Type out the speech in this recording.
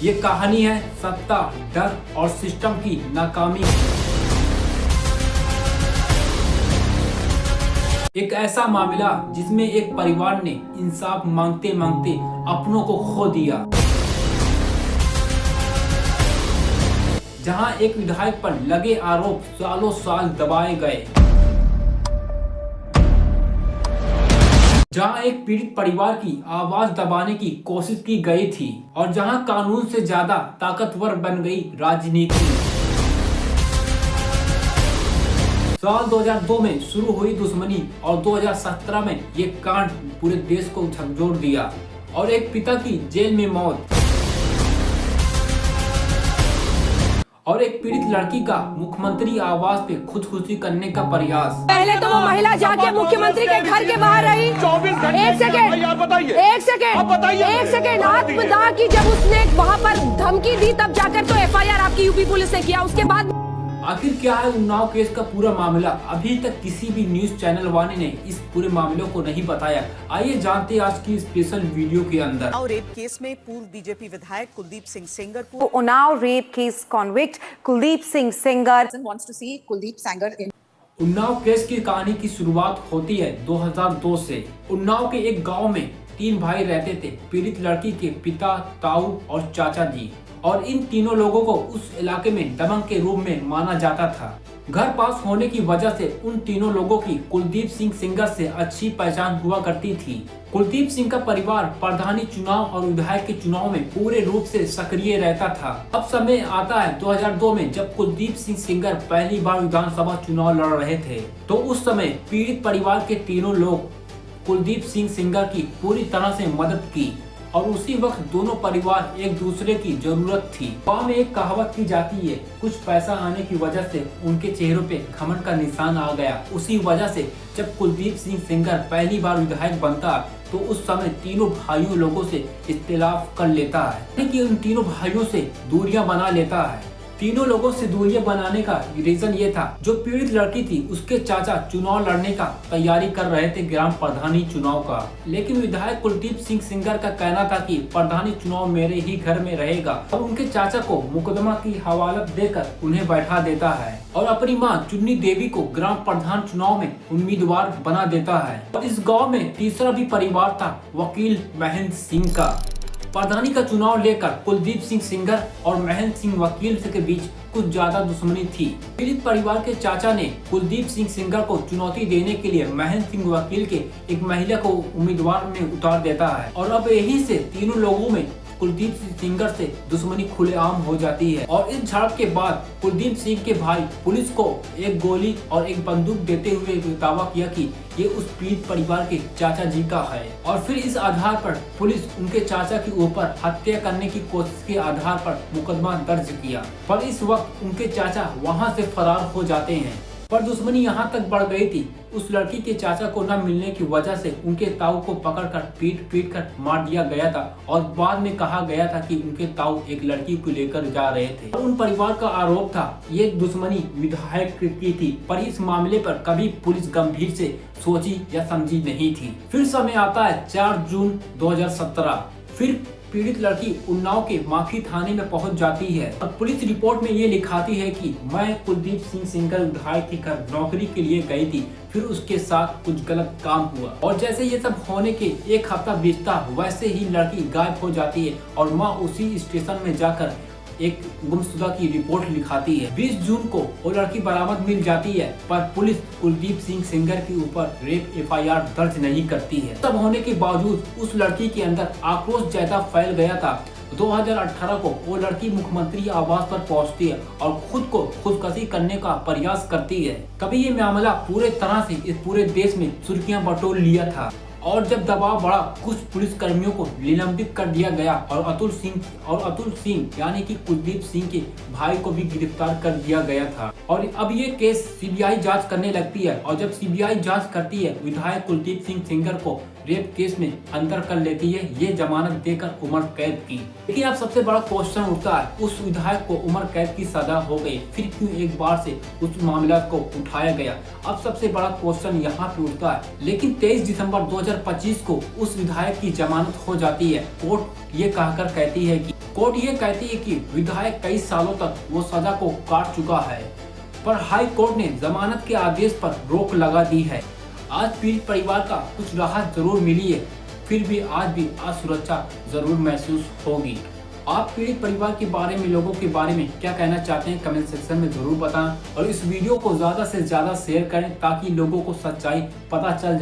ये कहानी है सत्ता, डर और सिस्टम की नाकामी। एक ऐसा मामला जिसमें एक परिवार ने इंसाफ मांगते मांगते अपनों को खो दिया। जहां एक विधायक पर लगे आरोप सालों साल दबाए गए, जहां एक पीड़ित परिवार की आवाज दबाने की कोशिश की गई थी और जहां कानून से ज्यादा ताकतवर बन गई राजनीति। साल 2002 में शुरू हुई दुश्मनी और 2017 में ये कांड पूरे देश को झकझोर दिया और एक पिता की जेल में मौत और एक पीड़ित लड़की का मुख्यमंत्री आवास पे खुदकुशी करने का प्रयास। पहले तो वो महिला जाके मुख्यमंत्री के घर के बाहर रही 24 घंटे। एक सेकेंड आत्मदाह की जब उसने वहाँ पर धमकी दी तब जाकर तो एफआईआर आपकी यूपी पुलिस ने किया। उसके बाद आखिर क्या है उन्नाव केस का पूरा मामला? अभी तक किसी भी न्यूज चैनल वाले ने इस पूरे मामले को नहीं बताया। आइए जानते हैं आज की स्पेशल वीडियो के अंदर। उन्नाव रेप केस में पूर्व बीजेपी विधायक कुलदीप सिंह सेंगर को Unnao rape case convict Kuldeep Singh Sengar wants to see Kuldeep Sanger in Unnao case की कहानी की शुरुआत होती है 2002 से। उन्नाव के एक गांव में 3 भाई रहते थे, पीड़ित लड़की के पिता, ताऊ और चाचा जी। और इन तीनों लोगों को उस इलाके में दबंग के रूप में माना जाता था। घर पास होने की वजह से उन तीनों लोगों की कुलदीप सिंह सेंगर से अच्छी पहचान हुआ करती थी। कुलदीप सिंह का परिवार प्रधानी चुनाव और विधायक के चुनाव में पूरे रूप से सक्रिय रहता था। अब समय आता है 2002 में, जब कुलदीप सिंह सेंगर पहली बार विधानसभा चुनाव लड़ रहे थे। तो उस समय पीड़ित परिवार के तीनों लोग कुलदीप सिंह सेंगर की पूरी तरह से मदद की और उसी वक्त दोनों परिवार एक दूसरे की जरूरत थी। गाँव में एक कहावत की जाती है, कुछ पैसा आने की वजह से उनके चेहरों पे घमंड का निशान आ गया। उसी वजह से जब कुलदीप सिंह सेंगर पहली बार विधायक बनता तो उस समय तीनों भाइयों लोगों से इख्तिलाफ कर लेता है कि उन तीनों भाइयों से दूरियां बना लेता है। तीनों लोगों से दूरियां बनाने का रीजन ये था, जो पीड़ित लड़की थी उसके चाचा चुनाव लड़ने का तैयारी कर रहे थे, ग्राम प्रधानी चुनाव का। लेकिन विधायक कुलदीप सिंह सेंगर का कहना था कि प्रधानी चुनाव मेरे ही घर में रहेगा और उनके चाचा को मुकदमा की हवालत देकर उन्हें बैठा देता है और अपनी मां चुन्नी देवी को ग्राम प्रधान चुनाव में उम्मीदवार बना देता है। और इस गाँव में तीसरा भी परिवार था, वकील महेंद्र सिंह का। प्रधानी का चुनाव लेकर कुलदीप सिंह सेंगर और महेंद्र सिंह वकील के बीच कुछ ज्यादा दुश्मनी थी। पीड़ित परिवार के चाचा ने कुलदीप सिंह सेंगर को चुनौती देने के लिए महेंद्र सिंह वकील के एक महिला को उम्मीदवार में उतार देता है और अब यही से तीनों लोगों में कुलदीप सिंह सेंगर से दुश्मनी खुलेआम हो जाती है। और इस झड़प के बाद कुलदीप सिंह के भाई पुलिस को एक गोली और एक बंदूक देते हुए दावा किया कि ये उस पीड़ित परिवार के चाचा जी का है और फिर इस आधार पर पुलिस उनके चाचा के ऊपर हत्या करने की कोशिश के आधार पर मुकदमा दर्ज किया। पर इस वक्त उनके चाचा वहां से फरार हो जाते हैं। पर दुश्मनी यहाँ तक बढ़ गई थी, उस लड़की के चाचा को न मिलने की वजह से उनके ताऊ को पकड़कर पीट कर मार दिया गया था और बाद में कहा गया था कि उनके ताऊ एक लड़की को लेकर जा रहे थे। उन परिवार का आरोप था ये दुश्मनी विधायक की थी, पर इस मामले पर कभी पुलिस गंभीर से सोची या समझी नहीं थी। फिर समय आता है 4 जून 2017। फिर पीड़ित लड़की उन्नाव के माखी थाने में पहुंच जाती है और पुलिस रिपोर्ट में ये लिखाती है कि मैं कुलदीप सिंह सेंगर विधायक के घर नौकरी के लिए गई थी, फिर उसके साथ कुछ गलत काम हुआ और जैसे ये सब होने के एक हफ्ता बीतता वैसे ही लड़की गायब हो जाती है और माँ उसी स्टेशन में जाकर एक गुमशुदा की रिपोर्ट लिखाती है। 20 जून को वो लड़की बरामद मिल जाती है, पर पुलिस कुलदीप सिंह सेंगर के ऊपर रेप एफआईआर दर्ज नहीं करती है। तब होने के बावजूद उस लड़की के अंदर आक्रोश ज्यादा फैल गया था। 2018 को वो लड़की मुख्यमंत्री आवास पर पहुंचती है और खुद को खुदकुशी करने का प्रयास करती है। तभी ये मामला पूरे तरह से इस पूरे देश में सुर्खियां बटोर लिया था और जब दबाव बढ़ा कुछ पुलिस कर्मियों को निलंबित कर दिया गया और अतुल सिंह यानी कि कुलदीप सिंह के भाई को भी गिरफ्तार कर दिया गया था। और अब ये केस सीबीआई जांच करने लगती है और जब सीबीआई जांच करती है विधायक कुलदीप सिंह सेंगर को रेप केस में अंदर कर लेती है ये जमानत देकर उम्र कैद की। लेकिन अब सबसे बड़ा क्वेश्चन उठता है, उस विधायक को उम्र कैद की सजा हो गई, फिर क्यों एक बार से उस मामला को उठाया गया? अब सबसे बड़ा क्वेश्चन यहाँ पे उठता है। लेकिन 23 दिसंबर 2025 को उस विधायक की जमानत हो जाती है। कोर्ट ये कहती है कि विधायक कई सालों तक वो सजा को काट चुका है, पर हाई कोर्ट ने जमानत के आदेश पर रोक लगा दी है। आज पीड़ित परिवार का कुछ राहत जरूर मिली है, फिर भी आज भी असुरक्षा जरूर महसूस होगी। आप पीड़ित परिवार के बारे में, लोगों के बारे में क्या कहना चाहते हैं कमेंट सेक्शन में जरूर बताएं और इस वीडियो को ज्यादा से ज्यादा शेयर करें ताकि लोगों को सच्चाई पता चल जाए।